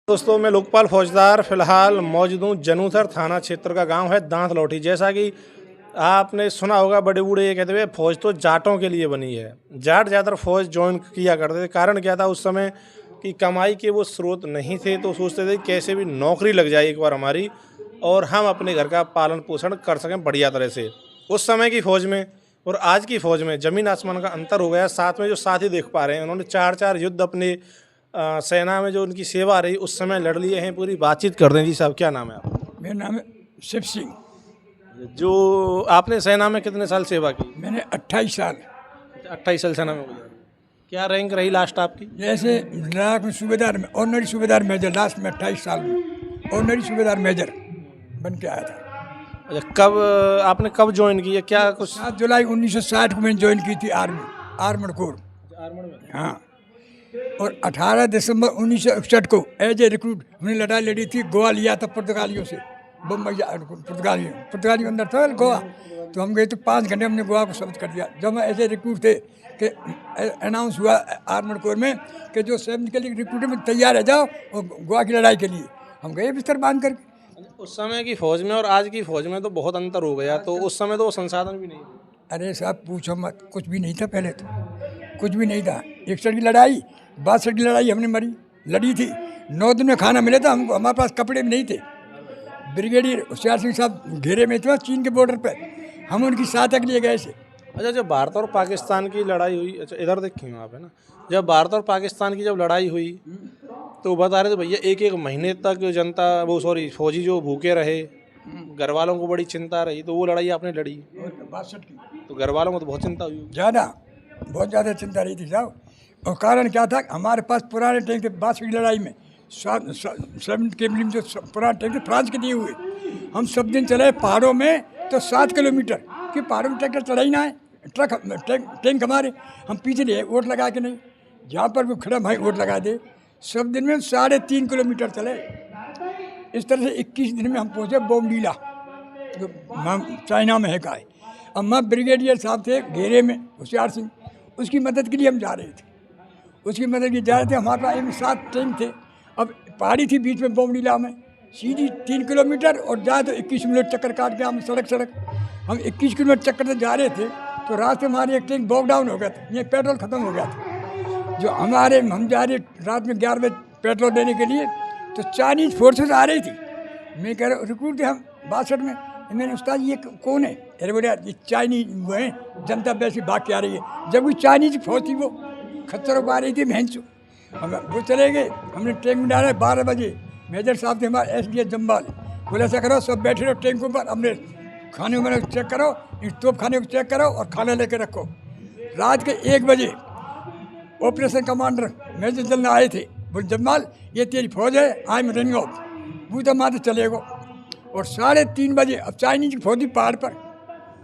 दोस्तों मैं लोकपाल फौजदार फिलहाल मौजूद हूँ जनूथर थाना क्षेत्र का गांव है दांत लौठी। जैसा कि आपने सुना होगा, बड़े बूढ़े ये कहते हुए फौज तो जाटों के लिए बनी है। जाट ज़्यादातर फौज ज्वाइन किया करते थे। कारण क्या था, उस समय की कमाई के वो स्रोत नहीं थे, तो सोचते थे कैसे भी नौकरी लग जाए एक बार हमारी और हम अपने घर का पालन पोषण कर सकें बढ़िया तरह से। उस समय की फ़ौज में और आज की फ़ौज में ज़मीन आसमान का अंतर हो गया। साथ में जो साथी देख पा रहे हैं, उन्होंने चार युद्ध अपने सेना में जो उनकी सेवा रही उस समय लड़ लिए हैं। पूरी बातचीत कर दें। जी साहब, क्या नाम है आपका? मेरा नाम है शिव सिंह। जो आपने सेना में कितने साल सेवा की? मैंने 28 साल 28 साल सेना में गुजारा। क्या रैंक रही लास्ट आपकी? जैसे लद्दाख में सूबेदार में ऑनरी सूबेदार मेजर, लास्ट में 28 साल में ऑनरी सूबेदार मेजर बन के आया था। अच्छा, आपने कब ज्वाइन की है? क्या कुछ 7 जुलाई 1960 को मैंने ज्वाइन की थी आर्मड कोर। हाँ, और 18 दिसंबर 1961 को एज ए रिक्रूट हमने लड़ाई लड़ी थी। गोवा लिया था पुर्तगालियों से, बम्बई पुर्तगाली अंदर था गोवा, तो हम गए तो 5 घंटे हमने गोवा को शब्द कर दिया। जब हम ऐसे रिक्रूट थे कि अनाउंस हुआ आर्मड कोर में कि जो 7 के लिए रिक्रूटमेंट तैयार है जाओ और गोवा की लड़ाई के लिए, हम गए बिस्तर बांध करके। उस समय की फौज में और आज की फौज में तो बहुत अंतर हो गया। तो उस समय तो वो संसाधन भी नहीं थे। अरे साहब पूछो मत, कुछ भी नहीं था पहले, तो कुछ भी नहीं था। 61 की लड़ाई 62 की लड़ाई हमने लड़ी थी। 9 दिन में खाना मिला था हमको, हमारे पास कपड़े भी नहीं थे। ब्रिगेडियर होशियार सिंह साहब घेरे में थे चीन के बॉर्डर पर, हम उनकी सहायता के लिए गए थे। अच्छा, जब भारत और पाकिस्तान की लड़ाई हुई, अच्छा इधर देखिए आप, है ना, जब भारत और पाकिस्तान की जब लड़ाई हुई तो बता रहे थे भैया एक महीने तक जनता फौजी जो भूखे रहे, घर वालों को बड़ी चिंता रही। तो वो लड़ाई आपने लड़ी 62 की, तो घर वालों को तो बहुत चिंता हुई। बहुत ज़्यादा चिंता रही थी साहब। और कारण क्या था, हमारे पास पुराने टैंक थे। 62 की लड़ाई में 7 के मिली जो पुराने टैंक थे फ्रांस के दिए हुए, हम सब दिन चले पहाड़ों में तो 7 किलोमीटर कि पहाड़ों में ट्रैक्टर चढ़ा ही ना है। टैंक हमारे, हम पीछे लिए वोट लगा के नहीं, जहाँ पर भी खड़ा भाई वोट लगा दे। सब दिन में 3.5 किलोमीटर चले। इस तरह से 21 दिन में हम पहुँचे बोमडीला, जो चाइना में है का है। अब मैं ब्रिगेडियर साहब थे घेरे में होशियार सिंह, उसकी मदद के लिए हम जा रहे थे। हमारे पास 7 टैंक थे। अब पहाड़ी थी बीच में बोमडीला में, सीधी 3 किलोमीटर और जाए तो 21 मिनट चक्कर काट के हम सड़क हम 21 किलोमीटर चक्कर से जा रहे थे। तो रास्ते में हमारे एक टैंक ब्रेक डाउन हो गया था, ये पेट्रोल ख़त्म हो गया था। जो हम जा रहे रात में 11 बजे पेट्रोल देने के लिए, तो चाइनीज़ फोर्सेस आ रही थी। मैं कह रहा रिक्रूट थे हम 62 में। मैंने उस्ताद ये कौन है? अरे बोले ये चाइनीज वो हैं, जनता वैसे भाग के आ रही है। जब वो चाइनीज फौज थी वो खच्चरों को आ रही थी भैंसो। हम वो चले गए, हमने टैंक में डाला 12 बजे। मेजर साहब थे हमारे SDF जम्बाल, बोले ऐसा करो सब बैठे रहो टैंकों पर, हमने खाने वाने को चेक करो, तोप खाने को चेक करो और खाना लेके रखो। रात के 1 बजे ऑपरेशन कमांडर मेजर जनरल आए थे, बोले जम्बाल ये तेरी फौज है, आई एम रनिंग ऑफ, बूता मारते चलेगो। और 3:30 बजे अब चाइनीज की फौजी पहाड़ पर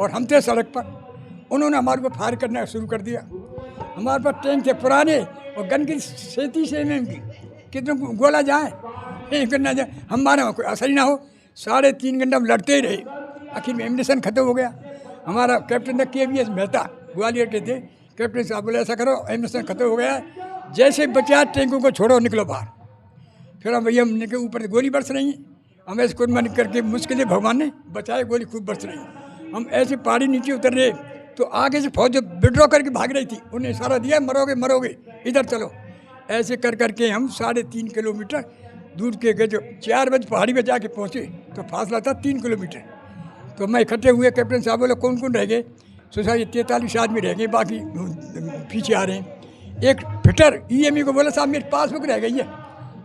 और हम थे सड़क पर, उन्होंने हमारे को फायर करना शुरू कर दिया। हमारे पास टैंक थे पुराने और गन की 37 mm की, कितने गोला जाए करना जाए, हमारा कोई असर ही ना हो। 3.5 घंटा हम लड़ते ही रहे। आखिर में एमिनेशन खत्म हो गया। हमारा कैप्टन था KVS मेहता, ग्वालियर के थे। कैप्टन साहब बोले ऐसा करो एमिनेशन खत्म हो गया, जैसे बचा टैंकों को छोड़ो निकलो बाहर। फिर हम भैया हमने के ऊपर गोली बरस रही है, हमें इसको मन करके मुश्किलें भगवान ने बचाए, गोली खूब बरस रही। हम ऐसे पहाड़ी नीचे उतर रहे तो आगे से फौज जो विड्रॉ करके भाग रही थी, उन्हें इशारा दिया मरोगे इधर चलो। ऐसे कर करके हम 3.5 किलोमीटर दूर के गए। जो 4 बजे पहाड़ी पे जाके पहुँचे तो फासला था 3 किलोमीटर। तो मैं इकट्ठे हुए, कैप्टन साहब बोले कौन कौन रह गए? सोचा ये 43 आदमी रह गए, बाकी पीछे आ रहे हैं। एक फिटर EME को बोला साहब मेरी पासबुक रह गई है।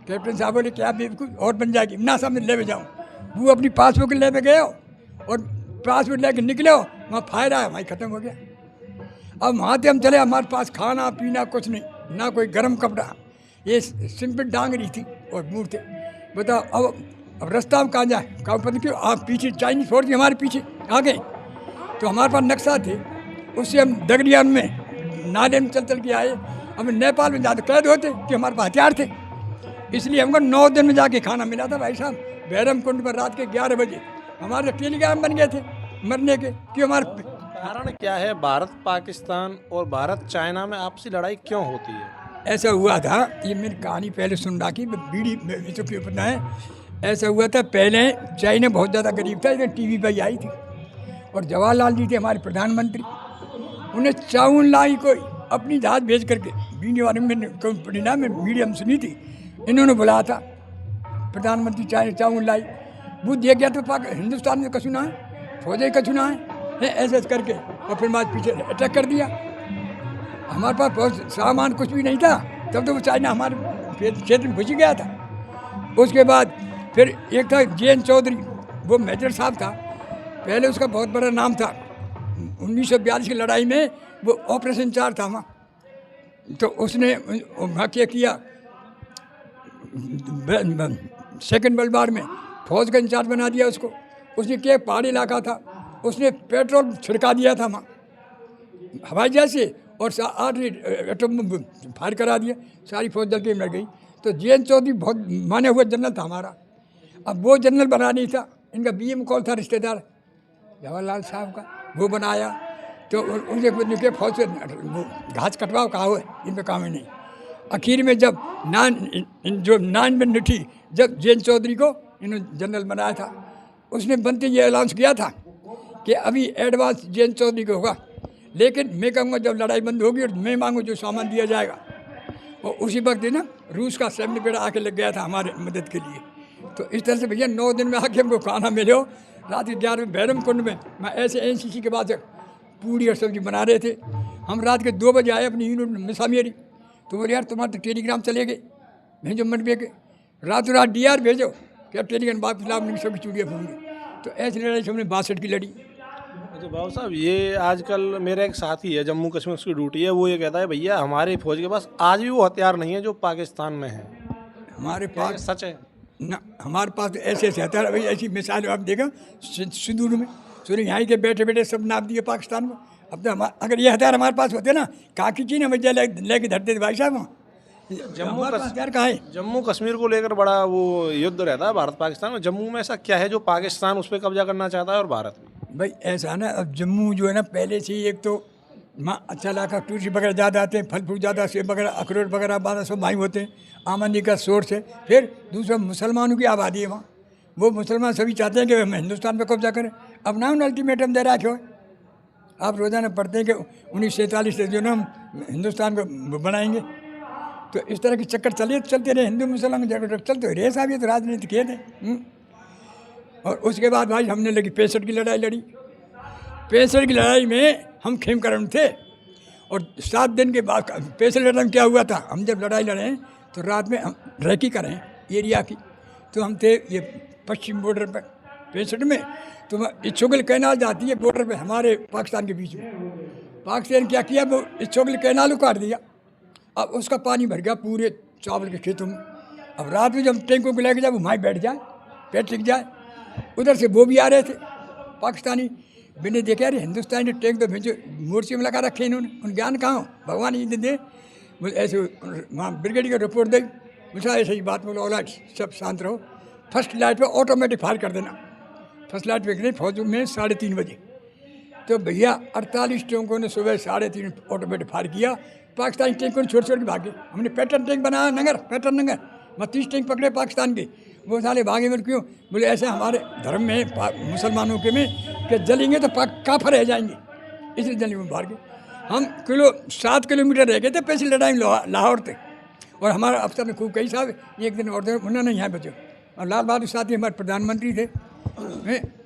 कैप्टन साहब बोले क्या बेवकूफ़ और बन जाएगी ना साहब, मैं ले जाऊँ। वो अपनी पासबुक ले गए और पासबुक लेके निकले, वहाँ फायर आया, वहीं ख़त्म हो गया। अब वहाँ से हम चले, हमारे पास खाना पीना कुछ नहीं, ना कोई गर्म कपड़ा, ये सिंपल डांग रही थी और मूड थे। बताओ अब रास्ता में कहाँ जाए, कहाँ पता क्यों आप पीछे चाइनीज फोर्स हमारे पीछे आ गए। तो हमारे पास नक्शा थे, उससे हम दगड़ियान में नाले में चल के आए। हमें नेपाल में ज़्यादा कैद होते कि हमारे पास हथियार थे, इसलिए हमको 9 दिन में जाके खाना मिला था भाई साहब। बैरम कुंड पर रात के 11 बजे हमारे टेलीग्राम बन गए थे मरने के कि हमारे। कारण क्या है भारत पाकिस्तान और भारत चाइना में आपसी लड़ाई क्यों होती है? ऐसा हुआ था, ये मेरी कहानी पहले सुन रहा कि बीड़ी तो क्यों पता है। ऐसा हुआ था पहले, चाइना बहुत ज़्यादा गरीब था, इधर टीवी पर आई थी और जवाहरलाल जी थे हमारे प्रधानमंत्री। उन्हें चाउन लाई को अपनी जहाज भेज करके बीड़ी वाले में परिणाम में मीडियम सुनी थी, इन्होंने बुलाया था प्रधानमंत्री चाउन लाई। वो देख गया तो हिंदुस्तान में कछुना है, फौजे कछुना है ऐसे करके, और फिर हमारे पीछे अटैक कर दिया। हमारे पास बहुत सामान कुछ भी नहीं था, तब तो वो चाइना हमारे क्षेत्र में घुस गया था। उसके बाद फिर एक था जे.एन. चौधरी, वो मेजर साहब था, पहले उसका बहुत बड़ा नाम था। 1942 की लड़ाई में वो ऑपरेशन चार था वहाँ, तो उसने वहाँ क्या किया, सेकेंड वर्ल्ड वार में फौज का इंचार्ज बना दिया उसको। उसने क्या, पहाड़ी इलाका था, उसने पेट्रोल छिड़का दिया था वहाँ हवाई जहाज से, और 8 एटम फायर करा दिया, सारी फौज जल के मर गई। तो जे.एन. चौधरी बहुत माने हुए जनरल था हमारा। अब वो जनरल बना नहीं था, इनका B.M. कौल था रिश्तेदार जवाहरलाल साहब का, वो बनाया। तो उनसे के फौज से घास कटवाओ, कहा हुआ इन पर काम ही नहीं। आखिर में जब जो 9 में थी, जब जे.एन. चौधरी को इन्होंने जनरल बनाया था, उसने बनते ये अनाउंस किया था कि अभी एडवांस जे.एन. चौधरी को होगा, लेकिन मैं कहूँगा जब लड़ाई बंद होगी और मैं मांगू जो सामान दिया जाएगा। और उसी वक्त ना रूस का सैन्य बेड़ा आके लग गया था हमारे मदद के लिए। तो इस तरह से भैया 9 दिन में आके हमको खाना मिले हो। रात के 11 में भैरम कुंड में मैं ऐसे NCC के बाद पूड़ी और सब्जी बना रहे थे। हम रात के 2 बजे आए अपनी यूनिट में, मिसा मेरी तो बोले यार तुम्हारे तो टेलीग्राम चले गए, भेजो मनबे के, रातों रात DR भेजो क्या टेलीग्राम वापस लाभ नहीं, सभी चूड़ियाँ फूंगी। तो ऐसी लड़ाई हमने 62 की लड़ी। अच्छा बाबू साहब, ये आजकल मेरा एक साथी है जम्मू कश्मीर, उसकी ड्यूटी है, वो ये कहता है भैया हमारी फौज के पास आज भी वो हथियार नहीं है जो पाकिस्तान में है। हमारे क्या ये पास सच है? ना, हमारे पास तो ऐसे ऐसे हथियार, भाई ऐसी मिसाल आप देखा सिंदूर में, सुनिए यहाँ के बैठे बैठे सब नाप दिए पाकिस्तान में। अब तो अगर ये हथियार हमारे पास होते ना, काकी चीन हमें लेके धरते थे भाई साहब। हथियार कहाँ है? जम्मू कश्मीर को लेकर बड़ा वो युद्ध रहता है भारत पाकिस्तान में। जम्मू में ऐसा क्या है जो पाकिस्तान उस पर कब्जा करना चाहता है और भारत भी? भाई ऐसा है ना, अब जम्मू जो है ना, पहले से ही एक तो अच्छा इलाका, टूरिस्ट वगैरह ज़्यादा आते हैं, फल फ्रूट ज़्यादा, सेब वगैरह अखरोट वगैरह बारह सब वहीं होते हैं, आमदनी का सोर्स है। फिर दूसरा मुसलमानों की आबादी है वहाँ, वो मुसलमान सभी चाहते हैं कि हम हिंदुस्तान पर कब्जा करें। अब ना उन अल्टीमेटम दे रहा क्यों? आप रोज़ाना पढ़ते हैं कि 1947 से जो ना हम हिंदुस्तान को बनाएंगे। तो इस तरह के चक्कर चलते रहे, हिंदू मुसलमान चलते रहे साहब, ये तो राजनीति खेल है। और उसके बाद भाई हमने लगी 65 की लड़ाई लड़ी। 65 की लड़ाई में हम खेमकरण थे, और 7 दिन के बाद 65 लड़ाई में क्या हुआ था, हम जब लड़ाई लड़े तो रात में हम रैकी करें एरिया की, तो हम थे ये पश्चिम बॉर्डर पर 65 में। तो इच्छोगल कैनाल जाती है बॉर्डर पे हमारे पाकिस्तान के बीच में। पाकिस्तान क्या किया, वो इच्छोगल कैनाल उकाट दिया। अब उसका पानी भर गया पूरे चावल के खेतों में। अब रात में जब टैंकों को लेके जाए वो वहीं बैठ जाए, पैर टिक जाए। उधर से वो भी आ रहे थे पाकिस्तानी, मैंने देखा अरे हिंदुस्तानी टैंक तो भेजो मोर्चे में लगा रखे इन्होंने, उन ज्ञान कहाँ हो, भगवान ही दे। मुझे ऐसे वहाँ ब्रिगेड की रिपोर्ट दी, मुझे ऐसे ही बात बोलो, ओला सब शांत रहो, फर्स्ट लाइट पे ऑटोमेटिक फायर कर देना। फर्स्ट लाइट पे गई फौज में 3:30 बजे, तो भैया 48 टैंकों ने सुबह 3:30 ऑटोमेटिक फायर किया। पाकिस्तानी टैंकों ने छोड़ छोड़ के भागे। हमने पैटर्न टैंक बनाया नगर, पैटर्न नगर 32 टैंक पकड़े पाकिस्तान के, वो साले भागे। में क्यों बोले, ऐसे हमारे धर्म में मुसलमानों के में कि जलेंगे तो काफर रह जाएंगे, इसलिए जलेंगे में भाग गए। हम 7 किलोमीटर रह गए थे पैसे लड़ाई में लाहौर थे, और हमारा अफसर ने खूब कही साहब एक दिन और दे, उन्होंने यहाँ बचो। और लाल बहादुर शास्त्री हमारे प्रधानमंत्री थे,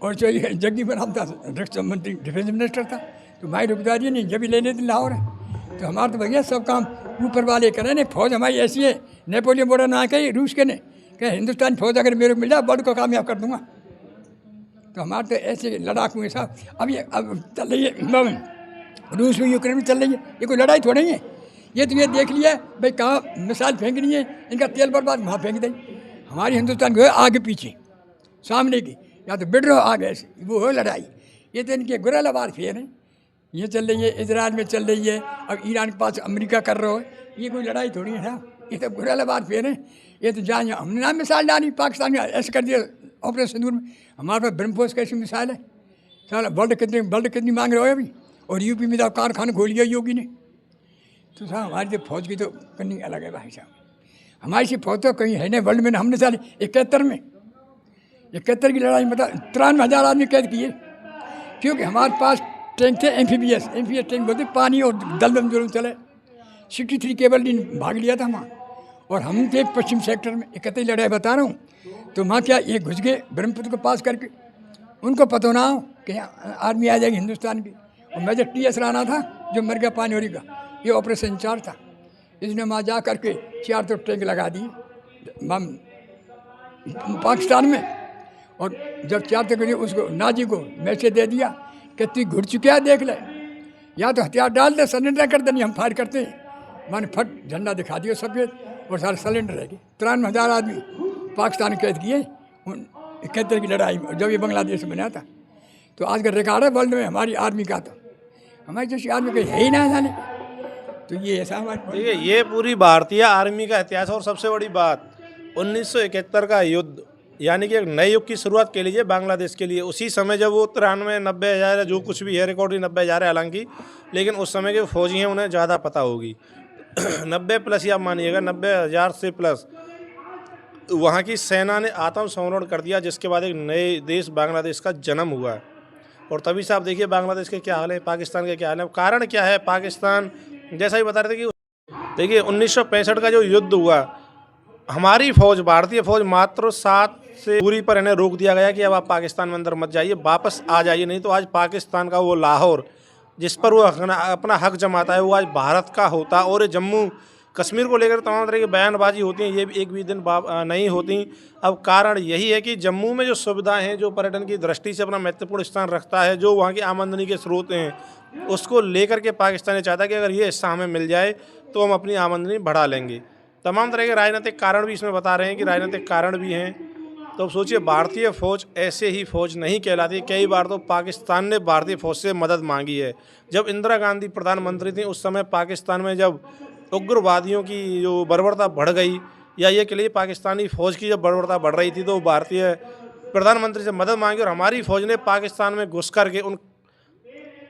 और जो ये जगदीप राम था रक्षा मंत्री, डिफेंस मिनिस्टर था। तो भाई रुकदा जी नहीं, जब भी लेने थे लाहौर है। तो हमारा तो भैया सब काम ऊपर वाले करें। नहीं फौज हमारी ऐसी है, नेपोलियन बोला ना कही रूस के ने कहे हिंदुस्तान फौज अगर मेरे को मिल जाए बड़ को कामयाब कर दूंगा। तो हमारे तो ऐसे लड़ाकू हैं साहब। अब चल रही है रूस में, यूक्रेन में चल रही है, ये कोई लड़ाई थोड़ी है। ये तो ये देख लिया भाई कहाँ मिसाइल फेंकनी है, इनका तेल बर्बाद वहाँ फेंक दें। हमारी हिंदुस्तान को आगे पीछे सामने की, या तो बिड़ रहो आगे से, वो हो लड़ाई। ये तो इनके गुरेला वार फेर हैं, ये चल रही है, इजराइल में चल रही है, अब ईरान के पास अमेरिका कर रहा है। ये कोई लड़ाई थोड़ी है ना, ये तो गुरेला वार फेर हैं। ये तो जहाँ हमने ना मिसाइल डाली पाकिस्तान में, ऐसे कर दिया ऑपरेशन सिंदूर में। हमारे पास ब्रह्मोस कैसी मिसाइल है, साला बल्ड कितनी मांग रहे हो अभी। और यूपी में तो कारखाना खोल लिया योगी ने, तो साहब हमारी तो फौज की तो कनी अलग है भाई साहब। हमारी सी फौज तो कहीं है नहीं वर्ल्ड में। हमने साल 71 की लड़ाई में 93,000 आदमी कैद किए, क्योंकि हमारे पास टैंक थे एम्फीबियस टैंक बोलते, पानी और दलदम जुलम चले। 63 केवल दिन भाग लिया था वहाँ, और हम थे पश्चिम सेक्टर में। 71 लड़ाई बता रहा हूँ। तो वहाँ क्या ये घुस गए ब्रह्मपुत्र को पास करके, उनको पता ना हो कि यहाँ आर्मी आ जाएगी हिंदुस्तान की। और मेजर TS राणा था जो मर गया पानीरी का, ये ऑपरेशन इंचार्ज था। इसने वहाँ जा करके 4 तो टैंक लगा दिए पाकिस्तान में। और जब 4 तक उसको नाजी को मैसेज दे दिया कि तू घुट चुका है, देख ले, या तो हथियार डाल दे, सरेंडर कर दे, नहीं हम फायर करते हैं। मैंने फट झंडा दिखा दिया सफ़ेद, और सारे सरेंडर रह गए। 93,000 आदमी पाकिस्तान कैद किए 71 की लड़ाई में, जब ये बांग्लादेश में बना था। तो आज का रिकॉर्ड है वर्ल्ड में हमारी आर्मी का। तो हमारी जैसी आर्मी कहीं है ही ना जाने। तो ये ऐसा हमारे देखिए, ये पूरी भारतीय आर्मी का इतिहास। और सबसे बड़ी बात 1971 का युद्ध, यानी कि एक नए युग की शुरुआत के लिए बांग्लादेश के लिए। उसी समय जब वो 93-90 हज़ार जो कुछ भी है, रिकॉर्ड ही 90 हज़ार है हालांकि, लेकिन उस समय के फौजी हैं उन्हें ज़्यादा पता होगी। 90 प्लस ही आप मानिएगा, 90,000 से प्लस वहाँ की सेना ने आत्मसमर्पण कर दिया, जिसके बाद एक नए देश बांग्लादेश का जन्म हुआ है। और तभी से आप देखिए बांग्लादेश के क्या हाल है, पाकिस्तान के क्या हाल है। कारण क्या है, पाकिस्तान जैसा ही बता रहे थे कि देखिए 1965 का जो युद्ध हुआ, हमारी फौज, भारतीय फौज मात्र 7 से दूरी पर इन्हें रोक दिया गया कि अब आप पाकिस्तान में अंदर मत जाइए, वापस आ जाइए, नहीं तो आज पाकिस्तान का वो लाहौर जिस पर वो अपना हक जमाता है वो आज भारत का होता। और जम्मू कश्मीर को लेकर तमाम तरह की बयानबाजी होती हैं, ये भी एक भी दिन नहीं होती। अब कारण यही है कि जम्मू में जो सुविधाएं हैं, जो पर्यटन की दृष्टि से अपना महत्वपूर्ण स्थान रखता है, जो वहाँ की आमदनी के स्रोत हैं, उसको लेकर के पाकिस्तान ये चाहता है कि अगर ये हिस्सा हमें मिल जाए तो हम अपनी आमदनी बढ़ा लेंगे। तमाम तरह के राजनीतिक कारण भी इसमें बता रहे हैं कि राजनीतिक कारण भी हैं। तो अब सोचिए, भारतीय फ़ौज ऐसे ही फ़ौज नहीं कहलाती। कई बार तो पाकिस्तान ने भारतीय फ़ौज से मदद मांगी है। जब इंदिरा गांधी प्रधानमंत्री थी उस समय पाकिस्तान में जब उग्रवादियों की जो बर्बरता बढ़ गई, या ये के लिए पाकिस्तानी फ़ौज की जब बर्बरता बढ़ रही थी, तो भारतीय प्रधानमंत्री से मदद मांगी और हमारी फ़ौज ने पाकिस्तान में घुस कर के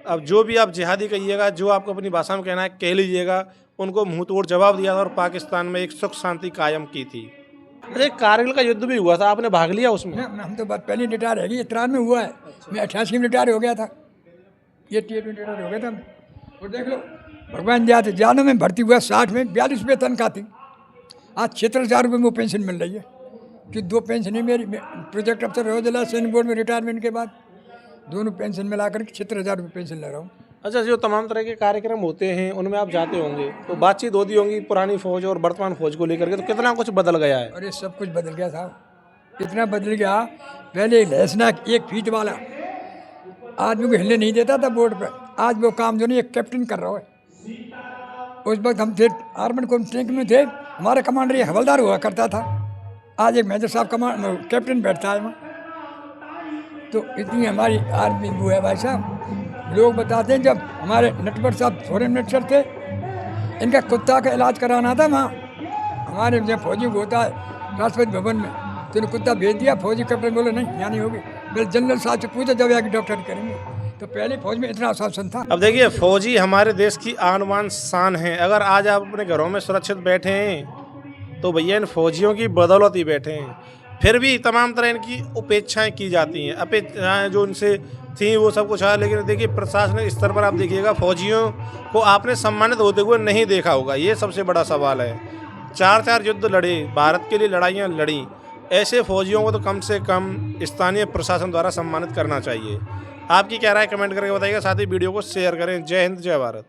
अब जो भी आप जिहादी कहिएगा, जो आपको अपनी भाषा में कहना है कह लीजिएगा, उनको मुँह तोड़ जवाब दिया था और पाकिस्तान में एक सुख शांति कायम की थी। अरे कारगिल का युद्ध भी हुआ था, आपने भाग लिया उसमें? हम तो बात पहले रिटायर है, ये 93 में हुआ है। मैं 88 में रिटायर हो गया था, ये टीए में रिटायर हो गया था। और देख लो, भगवान दिया था, जानों में भर्ती हुआ 60 में 42 रुपये तनख्वाह थी। आज 76,000 रुपये में पेंशन मिल रही है, कि 2 पेंशन है मेरी। प्रोजेक्ट अफसर रहो जिला सैनिक बोर्ड में रिटायरमेंट के बाद, दोनों पेंशन मिलाकर 76,000 रुपये पेंशन ले रहा हूँ। अच्छा, जो तमाम तरह के कार्यक्रम होते हैं उनमें आप जाते होंगे, तो बातचीत होती होंगी पुरानी फौज और वर्तमान फौज को लेकर के, तो कितना कुछ बदल गया है? अरे सब कुछ बदल गया साहब, इतना बदल गया। पहले लहसना 1 फीट वाला आदमी को हिलने नहीं देता था बोर्ड पर, आज वो काम जो नहीं एक कैप्टन कर रहा है। उस वक्त हम थे आर्मड को टैंक में थे, हमारा कमांडर ये हवलदार हुआ करता था, आज एक मेजर साहब कैप्टन बैठता है वहाँ। तो इतनी हमारी आर्मी वो है भाई साहब। लोग बताते हैं जब हमारे नटवर साहब फॉरेन मिनिस्टर थे, इनका कुत्ता का इलाज कराना था वहाँ, हमारे जब फौजी को होता है राष्ट्रपति भवन में, तो इन्हें कुत्ता भेज दिया। फौजी कैप्टन बोले नहीं यहाँ नहीं होगी, मेरे जनरल साहब से पूछा जब आके डॉक्टर करेंगे। तो पहले फौज में इतना शासन था। अब देखिए, फौजी हमारे देश की आन बान शान है। अगर आज आप अपने घरों में सुरक्षित बैठे हैं तो भैया इन फौजियों की बदौलत ही बैठे हैं। फिर भी तमाम तरह इनकी उपेक्षाएं की जाती हैं, अपेक्षाएं जो इनसे थी वो सब कुछ है। लेकिन देखिए, प्रशासनिक स्तर पर आप देखिएगा फौजियों को आपने सम्मानित होते हुए नहीं देखा होगा, ये सबसे बड़ा सवाल है। 4 युद्ध लड़े, भारत के लिए लड़ाइयाँ लड़ी, ऐसे फौजियों को तो कम से कम स्थानीय प्रशासन द्वारा सम्मानित करना चाहिए। आपकी क्या राय कमेंट करके बताइएगा, साथ ही वीडियो को शेयर करें। जय हिंद, जय भारत।